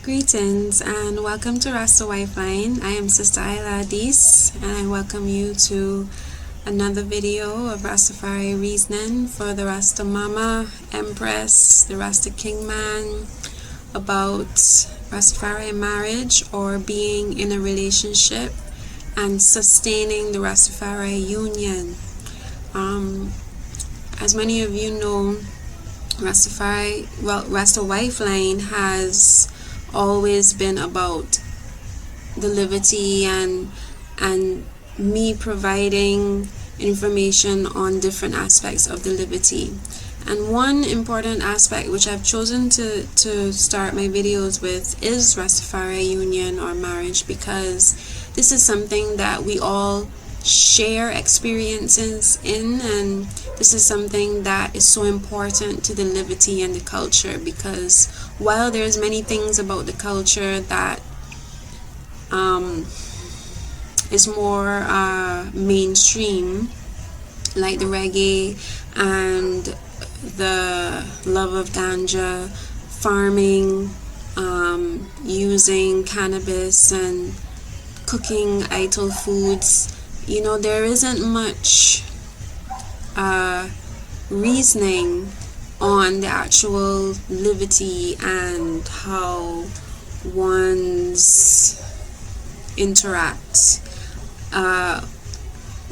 Greetings and welcome to Rasta Wifeline. I am Sister Ayla Adis and I welcome you to another video of Rastafari reasoning for the Rasta Mama, Empress, the Rasta King Man about Rastafari marriage or being in a relationship and sustaining the Rastafari union. As many of you know, Rasta Wifeline has always been about the liberty and me providing information on different aspects of the liberty. And one important aspect which I've chosen to start my videos with is Rastafari union or marriage, because this is something that we all share experiences in, and this is something that is so important to the liberty and the culture, because while there's many things about the culture that is more mainstream, like the reggae and the love of ganja, farming, using cannabis and cooking idol foods, there isn't much reasoning on the actual liberty and how one's interacts.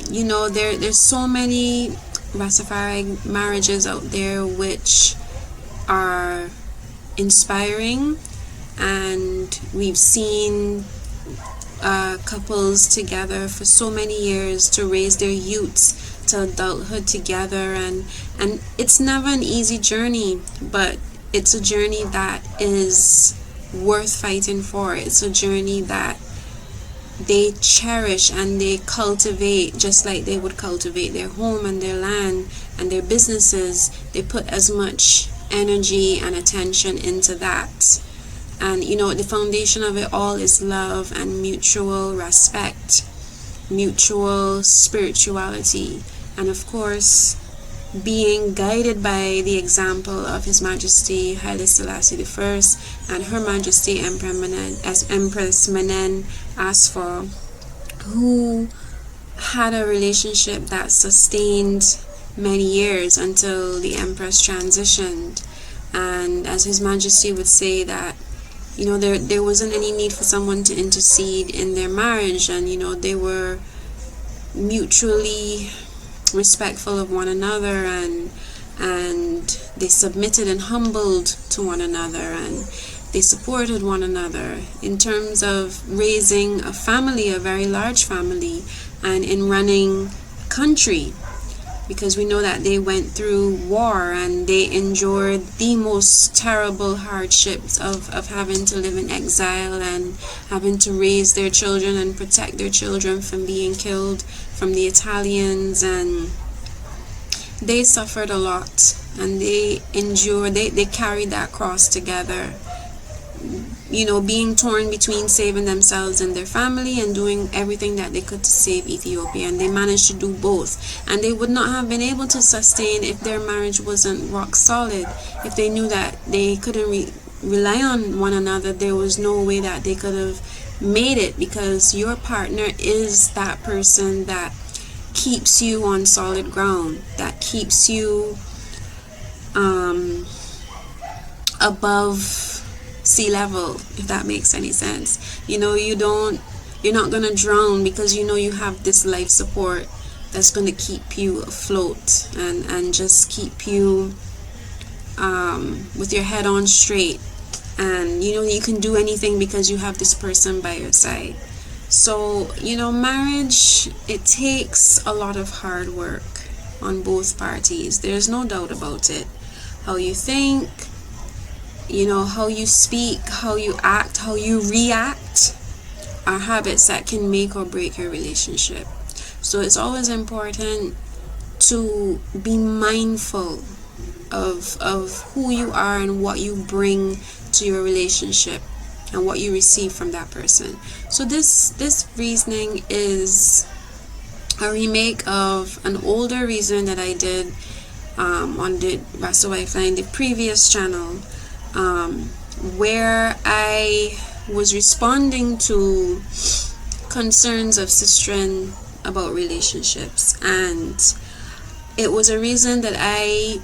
There's so many Rastafari marriages out there which are inspiring, and we've seen couples together for so many years to raise their youths to adulthood together, and it's never an easy journey, but it's a journey that is worth fighting for. It's a journey that they cherish and they cultivate just like they would cultivate their home and their land and their businesses. They put as much energy and attention into that. And the foundation of it all is love and mutual respect, mutual spirituality, and of course being guided by the example of His Majesty Haile Selassie I and Her Majesty Empress Menen Asfor, who had a relationship that sustained many years until the Empress transitioned. And as His Majesty would say that there wasn't any need for someone to intercede in their marriage, and they were mutually respectful of one another, and they submitted and humbled to one another, and they supported one another in terms of raising a family, a very large family, and in running a country, because we know that they went through war and they endured the most terrible hardships of having to live in exile and having to raise their children and protect their children from being killed from the Italians. And they suffered a lot, and they endured, they carried that cross together, being torn between saving themselves and their family and doing everything that they could to save Ethiopia. And they managed to do both, and they would not have been able to sustain if their marriage wasn't rock solid. If they knew that they couldn't rely on one another, there was no way that they could have made it, because your partner is that person that keeps you on solid ground, that keeps you above sea level, if that makes any sense. You're not gonna drown, because you have this life support that's gonna keep you afloat and just keep you with your head on straight, and you can do anything because you have this person by your side. So marriage, it takes a lot of hard work on both parties. There's no doubt about it. How you think, how you speak, how you act, how you react are habits that can make or break your relationship. So it's always important to be mindful of who you are and what you bring to your relationship and what you receive from that person. So this reasoning is a remake of an older reason that I did on the Rasta Wifeline, the previous channel, where I was responding to concerns of Sistren about relationships, and it was a reason that I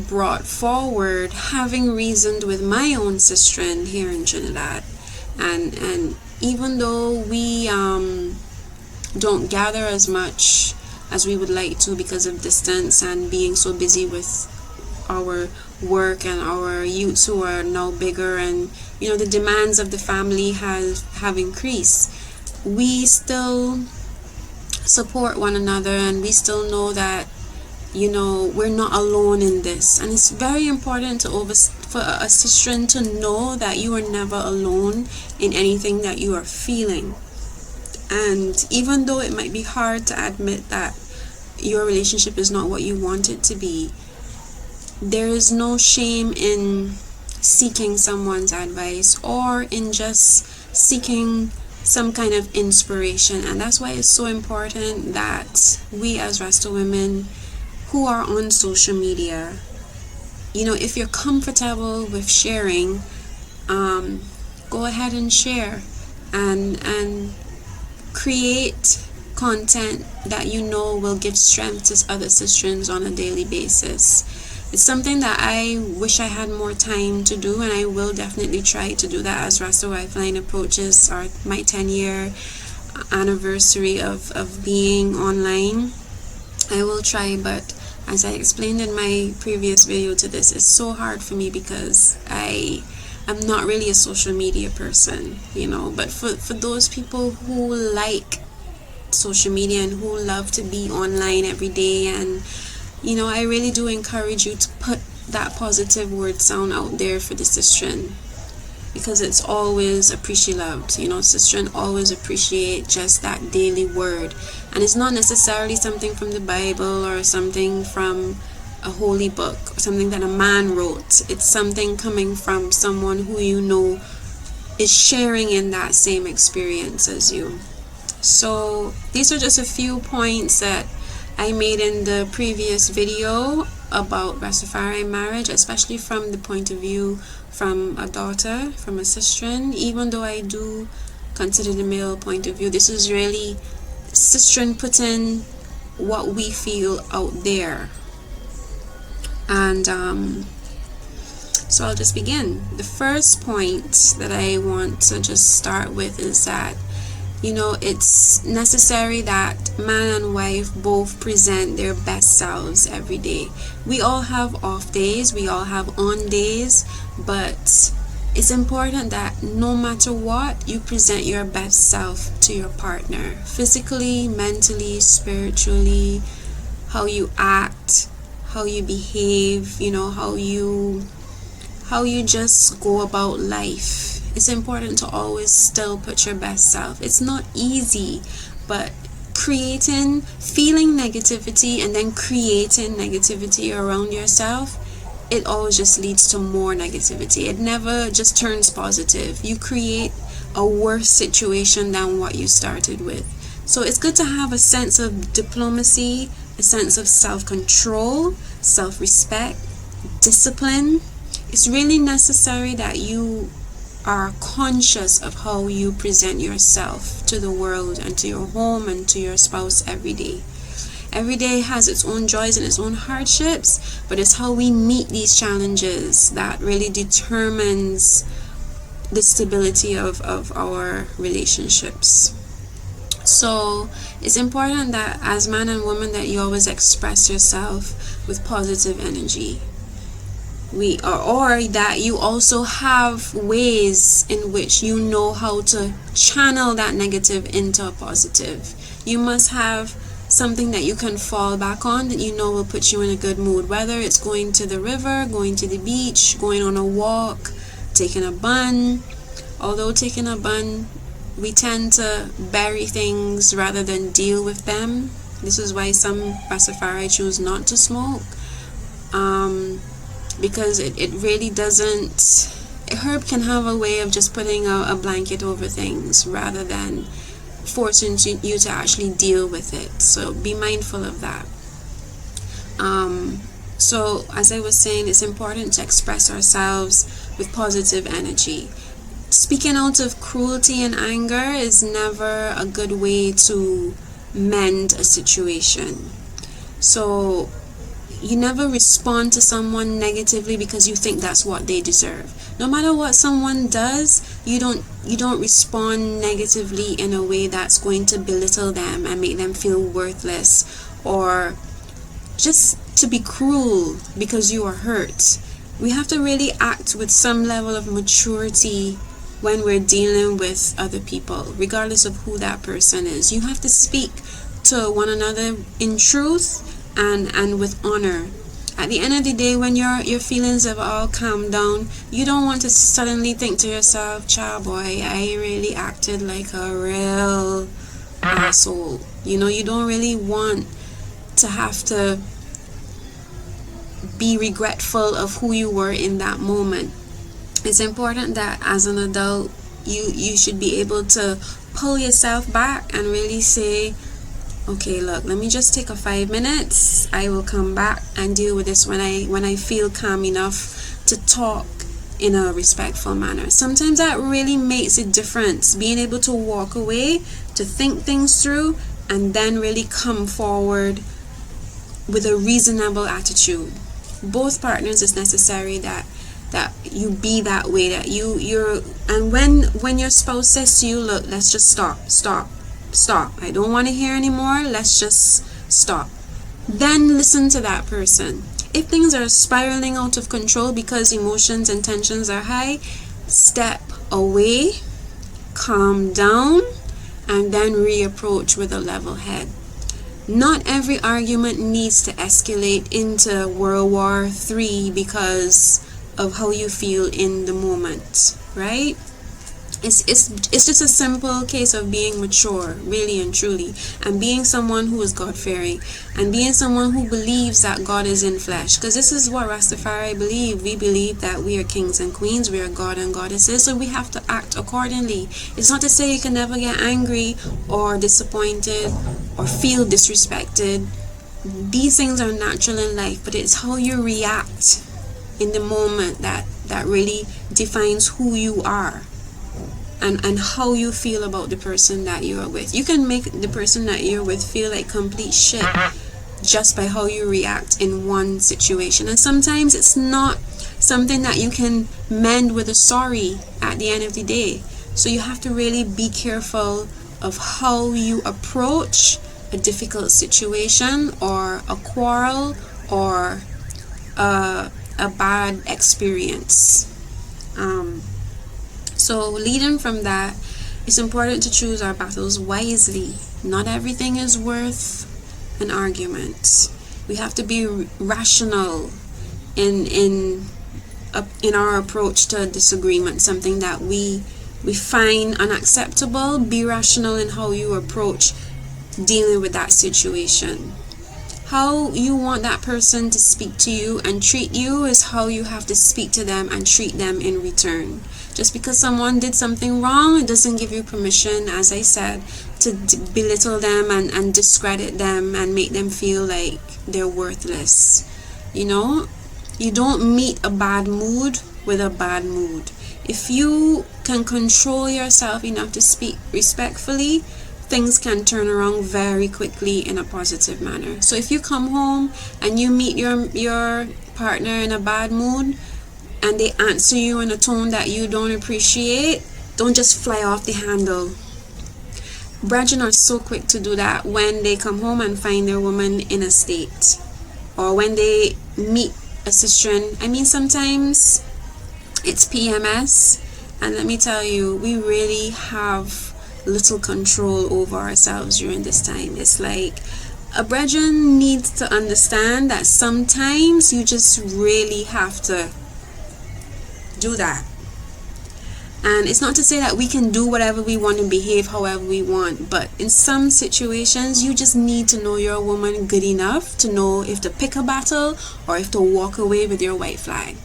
brought forward, having reasoned with my own Sistren here in Trinidad. And even though we don't gather as much as we would like to because of distance and being so busy with our work and our youths who are now bigger, and the demands of the family have increased, we still support one another, and we still know that we're not alone in this. And it's very important for a sister to know that you are never alone in anything that you are feeling. And even though it might be hard to admit that your relationship is not what you want it to be, there is no shame in seeking someone's advice or in just seeking some kind of inspiration. And that's why it's so important that we as Rasta women who are on social media, if you're comfortable with sharing, go ahead and share and create content that will give strength to other sisters on a daily basis. It's something that I wish I had more time to do, and I will definitely try to do that as Rasta Wifeline approaches my 10-year anniversary of being online. I will try, but as I explained in my previous video to this, it's so hard for me because I am not really a social media person, but for those people who like social media and who love to be online every day, and I really do encourage you to put that positive word sound out there for the sistren, because it's always appreciated. Sistren always appreciate just that daily word, and it's not necessarily something from the Bible or something from a holy book or something that a man wrote. It's something coming from someone who is sharing in that same experience as you. So these are just a few points that I made in the previous video about Rastafari marriage, especially from the point of view from a daughter, from a sistren. Even though I do consider the male point of view, this is really sistren putting what we feel out there. And so I'll just begin. The first point that I want to just start with is that it's necessary that man and wife both present their best selves every day. We all have off days, we all have on days, but it's important that no matter what, you present your best self to your partner. Physically, mentally, spiritually, how you act, how you behave, how you just go about life. It's important to always still put your best self. It's not easy, but feeling negativity and then creating negativity around yourself, it always just leads to more negativity. It never just turns positive. You create a worse situation than what you started with. So it's good to have a sense of diplomacy, a sense of self-control, self-respect, discipline. It's really necessary that you are conscious of how you present yourself to the world and to your home and to your spouse every day. Every day has its own joys and its own hardships, but it's how we meet these challenges that really determines the stability of our relationships. So it's important that as man and woman that you always express yourself with positive energy. Or that you also have ways in which you know how to channel that negative into a positive. You must have something that you can fall back on that will put you in a good mood, whether it's going to the river, going to the beach, going on a walk, taking a bun. Although taking a bun, we tend to bury things rather than deal with them. This is why some Rastafari choose not to smoke. Because it really doesn't. Herb can have a way of just putting a blanket over things rather than forcing you to actually deal with it. So be mindful of that. So, as I was saying, it's important to express ourselves with positive energy. Speaking out of cruelty and anger is never a good way to mend a situation. So, you never respond to someone negatively because you think that's what they deserve. No matter what someone does, you don't respond negatively in a way that's going to belittle them and make them feel worthless, or just to be cruel because you are hurt. We have to really act with some level of maturity when we're dealing with other people, regardless of who that person is. You have to speak to one another in truth and with honor. At the end of the day, when your feelings have all calmed down, you don't want to suddenly think to yourself, child boy, I really acted like a real asshole. You don't really want to have to be regretful of who you were in that moment. It's important that as an adult, you should be able to pull yourself back and really say, okay, look, let me just take a 5 minutes. I will come back and deal with this when I feel calm enough to talk in a respectful manner. Sometimes that really makes a difference, being able to walk away, to think things through, and then really come forward with a reasonable attitude. Both partners, is necessary that you be that way, that you're and when your spouse says to you, look, let's just stop, I don't want to hear anymore, let's just stop, then listen to that person. If things are spiraling out of control because emotions and tensions are high, step away, calm down, and then reapproach with a level head. Not every argument needs to escalate into World War III because of how you feel in the moment, right? It's just a simple case of being mature, really and truly, and being someone who is God-fearing, and being someone who believes that God is in flesh. Because this is what Rastafari believe. We believe that we are kings and queens, we are God and goddesses, so we have to act accordingly. It's not to say you can never get angry or disappointed or feel disrespected. These things are natural in life, but it's how you react in the moment that really defines who you are. And how you feel about the person that you are with. You can make the person that you're with feel like complete shit just by how you react in one situation. And sometimes it's not something that you can mend with a sorry at the end of the day. So you have to really be careful of how you approach a difficult situation or a quarrel or a bad experience. So leading from that, it's important to choose our battles wisely. Not everything is worth an argument. We have to be rational in our approach to disagreement. Something that we find unacceptable, be rational in how you approach dealing with that situation. How you want that person to speak to you and treat you is how you have to speak to them and treat them in return. Just because someone did something wrong, it doesn't give you permission, as I said, to belittle them and discredit them and make them feel like they're worthless. You don't meet a bad mood with a bad mood. If you can control yourself enough to speak respectfully, things can turn around very quickly in a positive manner. So if you come home and you meet your partner in a bad mood and they answer you in a tone that you don't appreciate, don't just fly off the handle. Brethren are so quick to do that when they come home and find their woman in a state, or when they meet a sister. Sometimes it's PMS, and let me tell you, we really have little control over ourselves during this time. It's like a brethren needs to understand that sometimes you just really have to do that. And it's not to say that we can do whatever we want and behave however we want, but in some situations you just need to know your woman good enough to know if to pick a battle or if to walk away with your white flag.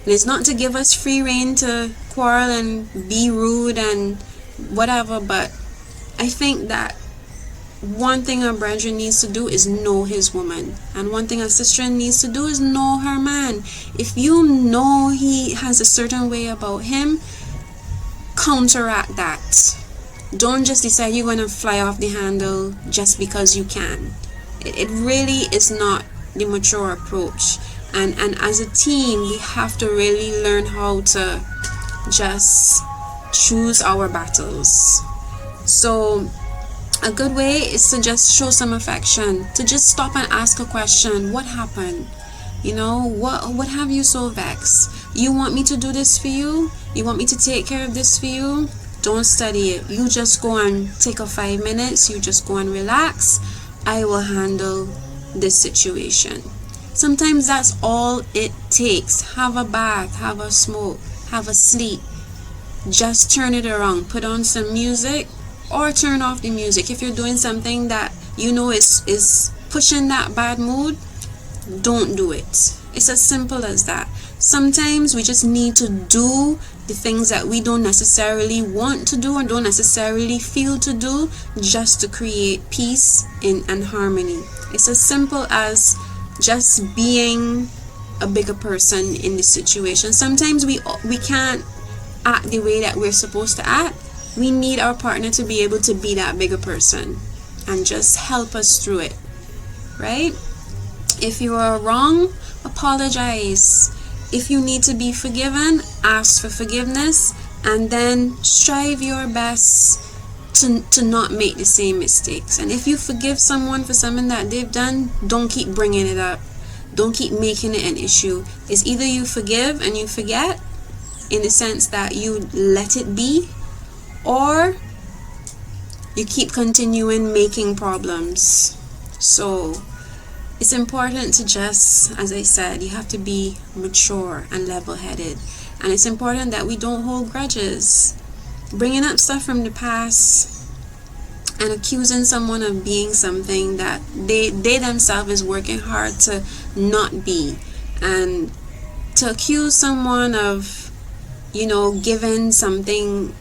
And it's not to give us free rein to quarrel and be rude and whatever, but I think that one thing a brother needs to do is know his woman, and one thing a sister needs to do is know her man. If you know he has a certain way about him, counteract that. Don't just decide you're going to fly off the handle just because you can. It really is not the mature approach. And as a team, we have to really learn how to just choose our battles. So a good way is to just show some affection, to just stop and ask a question. What happened? You know, what have you so vexed? You want me to do this for you? You want me to take care of this for you? Don't study it. You just go and take a 5 minutes. You just go and relax. I will handle this situation. Sometimes that's all it takes. Have a bath, have a smoke, have a sleep. Just turn it around. Put on some music or turn off the music. If you're doing something that you know is pushing that bad mood, don't do it. It's as simple as that. Sometimes we just need to do the things that we don't necessarily want to do or don't necessarily feel to do, just to create peace and harmony. It's as simple as just being a bigger person in the situation. Sometimes we can't act the way that we're supposed to act. We need our partner to be able to be that bigger person and just help us through it, right? If you are wrong, apologize. If you need to be forgiven, ask for forgiveness, and then strive your best to not make the same mistakes. And if you forgive someone for something that they've done, don't keep bringing it up. Don't keep making it an issue. It's either you forgive and you forget, in the sense that you let it be, or you keep continuing making problems. So it's important to just, as I said, you have to be mature and level-headed. And it's important that we don't hold grudges. Bringing up stuff from the past and accusing someone of being something that they themselves is working hard to not be. And to accuse someone of, you know, giving something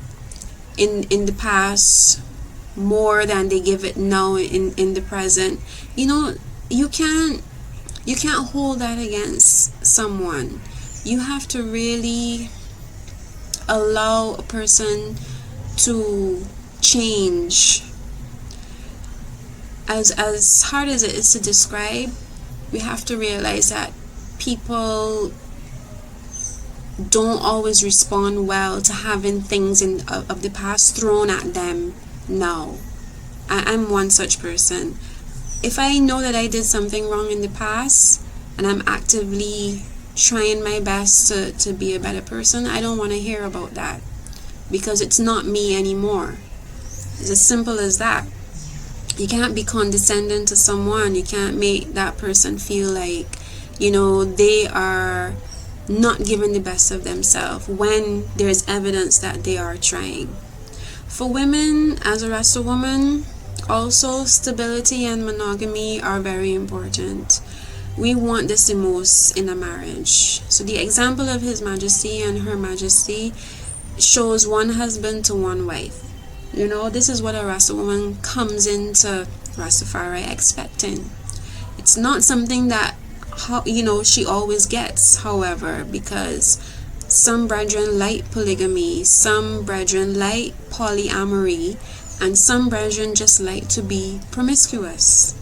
in the past more than they give it now in the present, you know, you can't hold that against someone. You have to really allow a person to change. As hard as it is to describe, we have to realize that people don't always respond well to having things of the past thrown at them now. I'm one such person. If I know that I did something wrong in the past and I'm actively trying my best to be a better person, I don't want to hear about that, because it's not me anymore. It's as simple as that. You can't be condescending to someone. You can't make that person feel like, you know, they are not giving the best of themselves when there's evidence that they are trying. For women, as a Rasta woman, also stability and monogamy are very important. We want this the most in a marriage. So the example of His Majesty and Her Majesty shows one husband to one wife. You know, this is what a Rasta woman comes into Rastafari expecting. It's not something that, you know, she always gets, however, because some brethren like polygamy, some brethren like polyamory, and some brethren just like to be promiscuous.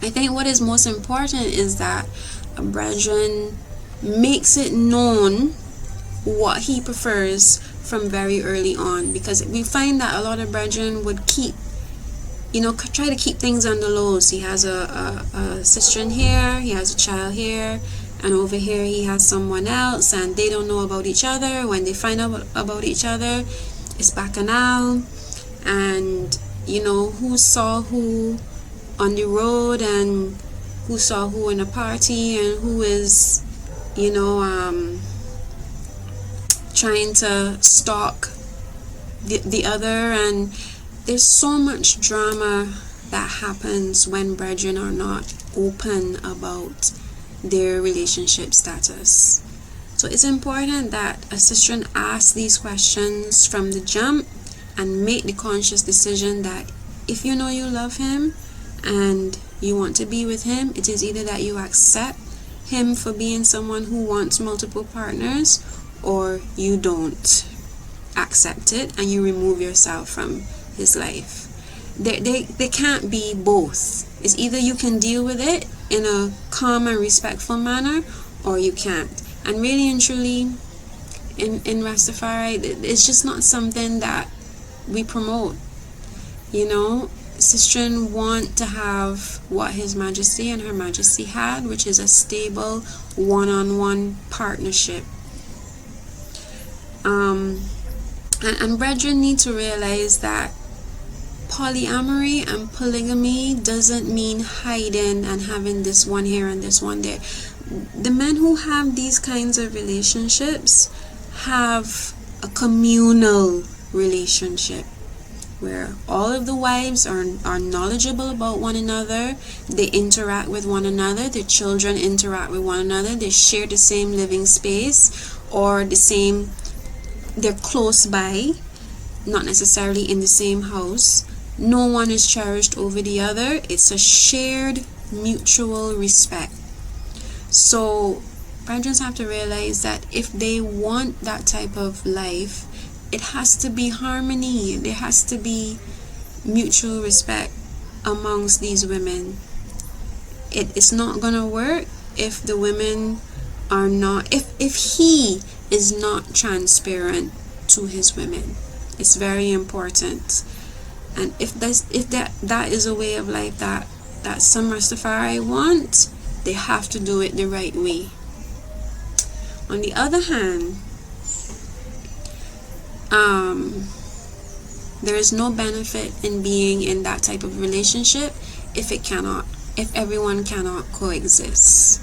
I think what is most important is that a brethren makes it known what he prefers from very early on, because we find that a lot of brethren would keep, you know, try to keep things on the low. So he has a sister in here, he has a child here, and over here he has someone else, and they don't know about each other. When they find out about each other, it's bacchanal, and you know, who saw who on the road and who saw who in a party, and who is, you know, trying to stalk the other. And there's so much drama that happens when brethren are not open about their relationship status. So it's important that a sister asks these questions from the jump and make the conscious decision that if you know you love him and you want to be with him, it is either that you accept him for being someone who wants multiple partners, or you don't accept it and you remove yourself from his life. They can't be both. It's either you can deal with it in a calm and respectful manner, or you can't. And really and truly, in Rastafari, it's just not something that we promote. You know, Sistren want to have what His Majesty and Her Majesty had, which is a stable one-on-one partnership. And brethren need to realize that polyamory and polygamy doesn't mean hiding and having this one here and this one there. The men who have these kinds of relationships have a communal relationship where all of the wives are knowledgeable about one another, they interact with one another, the children interact with one another, they share the same living space, or they're close by, not necessarily in the same house. No one is cherished over the other. It's a shared mutual respect. So parents have to realize that if they want that type of life, it has to be harmony. There has to be mutual respect amongst these women. It's not gonna work if the women are not, if he is not transparent to his women. It's very important. And if that is a way of life that some Rastafari want, they have to do it the right way. On the other hand, there is no benefit in being in that type of relationship if everyone cannot coexist.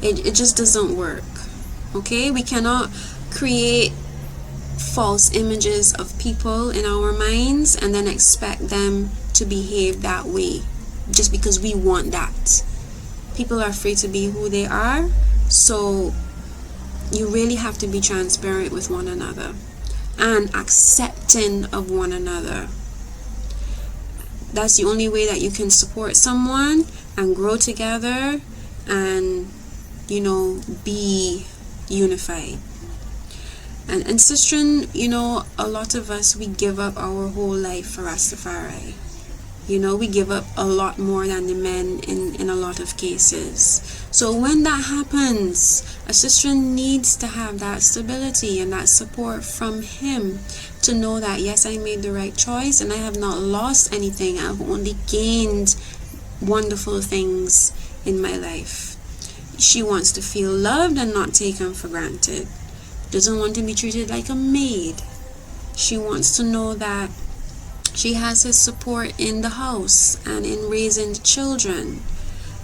It just doesn't work. Okay, we cannot create false images of people in our minds and then expect them to behave that way just because we want that. People are free to be who they are, so you really have to be transparent with one another and accepting of one another. That's the only way that you can support someone and grow together and, you know, be unified. And Sistren, you know, a lot of us, we give up our whole life for Rastafari. You know, we give up a lot more than the men in a lot of cases. So when that happens, a Sistren needs to have that stability and that support from him to know that, yes, I made the right choice and I have not lost anything. I've only gained wonderful things in my life. She wants to feel loved and not taken for granted. Doesn't want to be treated like a maid. She wants to know that she has his support in the house and in raising the children.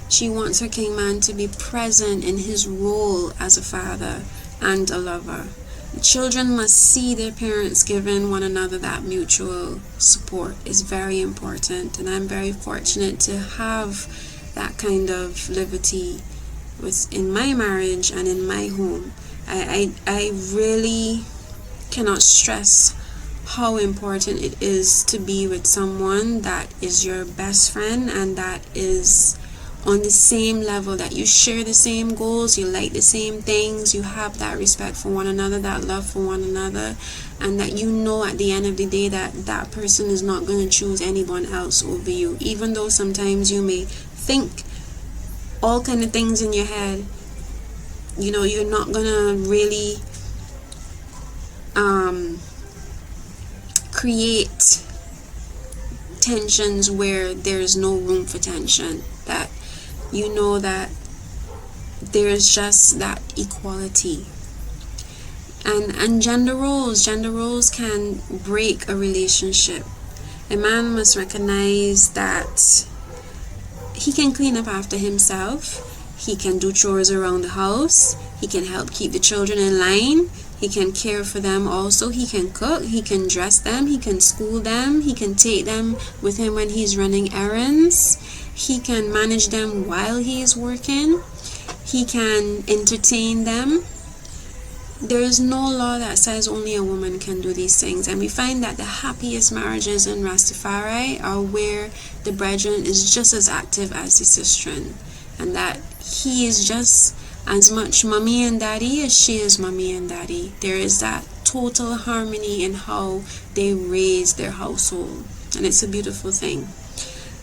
She wants her king man to be present in his role as a father and a lover. The children must see their parents giving one another that mutual support. Is very important, and I'm very fortunate to have that kind of liberty in my marriage and in my home. I really cannot stress how important it is to be with someone that is your best friend and that is on the same level, that you share the same goals, you like the same things, you have that respect for one another, that love for one another, and that you know at the end of the day that that person is not going to choose anyone else over you. Even though sometimes you may think all kind of things in your head, you know, you're not gonna really create tensions where there's no room for tension. That you know that there's just that equality. And gender roles can break a relationship. A man must recognize that he can clean up after himself. He can do chores around the house. He can help keep the children in line. He can care for them also. He can cook. He can dress them. He can school them. He can take them with him when he's running errands. He can manage them while he is working. He can entertain them. there is no law that says only a woman can do these things. And we find that the happiest marriages in Rastafari are where the brethren is just as active as the sistren, and that he is just as much mommy and daddy as she is mommy and daddy. There is that total harmony in how they raise their household, and it's a beautiful thing.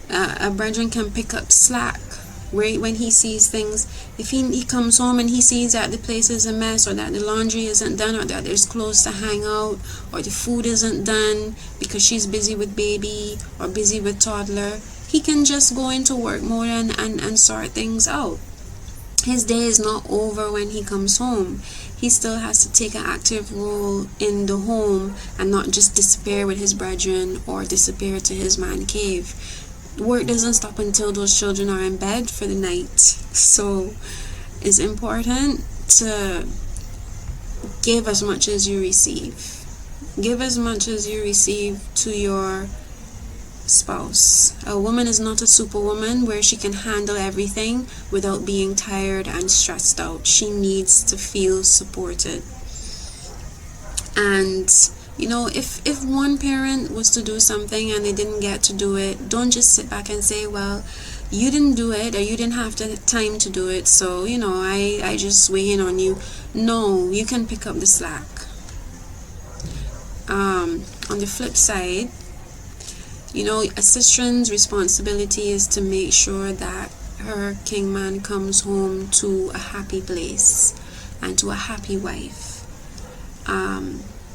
A brethren can pick up slack when he sees things. If he comes home and he sees that the place is a mess, or that the laundry isn't done, or that there's clothes to hang out, or the food isn't done because she's busy with baby or busy with toddler, he can just go into work mode and sort things out. His day is not over when he comes home. He still has to take an active role in the home and not just disappear with his brethren or disappear to his man cave. Work doesn't stop until those children are in bed for the night. So it's important to give as much as you receive. Give as much as you receive to your spouse. A woman is not a superwoman where she can handle everything without being tired and stressed out. She needs to feel supported. And if one parent was to do something and they didn't get to do it, don't just sit back and say, well, you didn't do it, or you didn't have the time to do it, so I just weigh in on you. No, you can pick up the slack. On the flip side, a sistren's responsibility is to make sure that her king man comes home to a happy place and to a happy wife.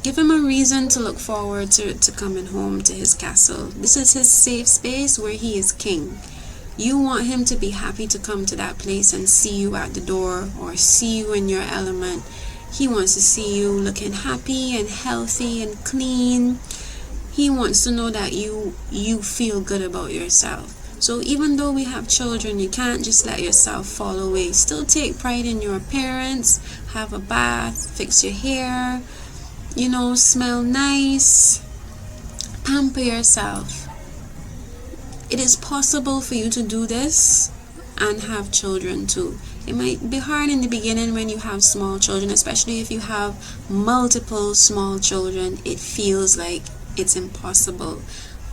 Give him a reason to look forward to coming home to his castle. This is his safe space where he is king. You want him to be happy to come to that place and see you at the door, or see you in your element. He wants to see you looking happy and healthy and clean. He wants to know that you feel good about yourself. So even though we have children, you can't just let yourself fall away. Still take pride in your appearance. Have a bath, fix your hair, smell nice. Pamper yourself. It is possible for you to do this and have children too. It might be hard in the beginning when you have small children, especially if you have multiple small children. It feels like it's impossible.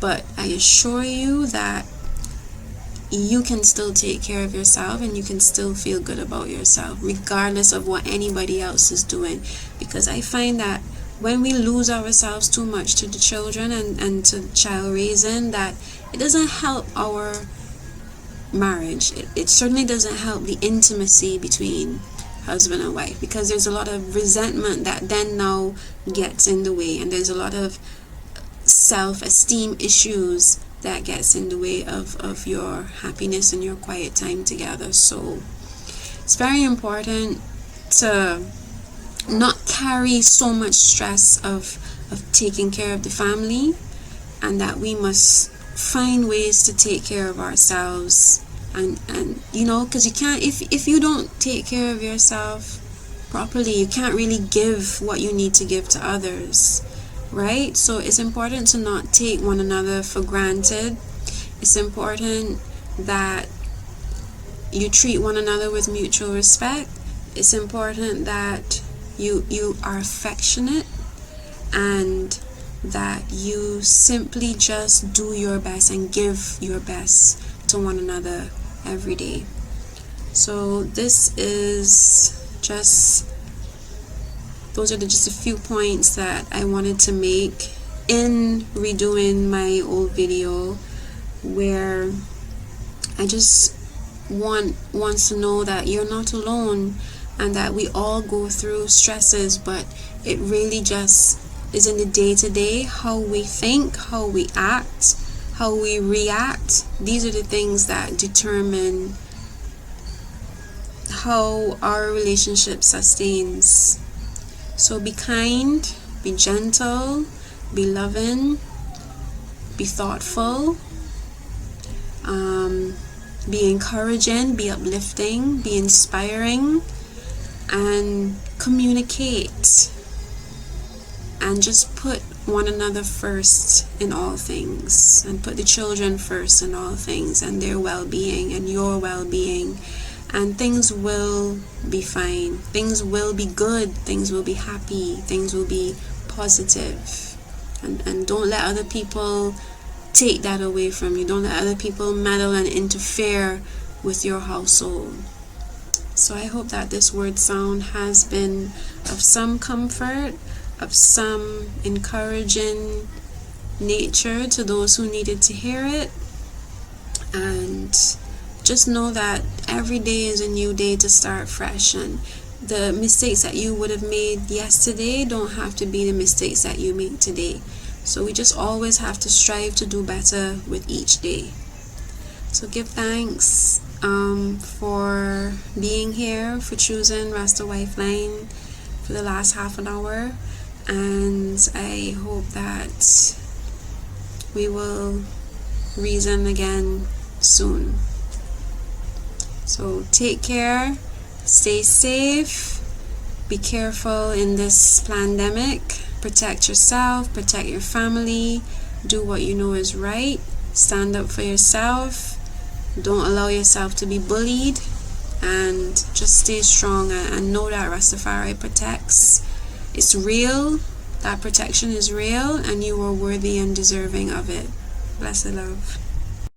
But I assure you that you can still take care of yourself, and you can still feel good about yourself regardless of what anybody else is doing. Because I find that when we lose ourselves too much to the children and to child raising, that it doesn't help our marriage. It certainly doesn't help the intimacy between husband and wife, because there's a lot of resentment that then now gets in the way, and there's a lot of self-esteem issues that gets in the way of your happiness and your quiet time together. So it's very important to not carry so much stress of taking care of the family, and that we must find ways to take care of ourselves. And because you can't, if you don't take care of yourself properly, you can't really give what you need to give to others, right? So it's important to not take one another for granted. It's important that you treat one another with mutual respect. It's important that you are affectionate, and that you simply just do your best and give your best to one another every day. So those are just a few points that I wanted to make in redoing my old video, where I just wants to know that you're not alone, and that we all go through stresses, but it really just is in the day-to-day, how we think, how we act, how we react. These are the things that determine how our relationship sustains. So be kind, be gentle, be loving, be thoughtful, be encouraging, be uplifting, be inspiring, and communicate, and just put one another first in all things, and put the children first in all things, and their well-being and your well-being, and things will be fine. Things will be good. Things will be happy. Things will be positive. And don't let other people take that away from you. Don't let other people meddle and interfere with your household. So I hope that this word sound has been of some comfort, of some encouraging nature to those who needed to hear it. And just know that every day is a new day to start fresh, and the mistakes that you would have made yesterday don't have to be the mistakes that you make today. So we just always have to strive to do better with each day. So give thanks for being here, for choosing Rasta Wifeline for the last half an hour, and I hope that we will reason again soon. So take care, stay safe, be careful in this pandemic, protect yourself, protect your family, do what you know is right, stand up for yourself, don't allow yourself to be bullied, and just stay strong and know that Rastafari protects. It's real, that protection is real, and you are worthy and deserving of it. Blessed love.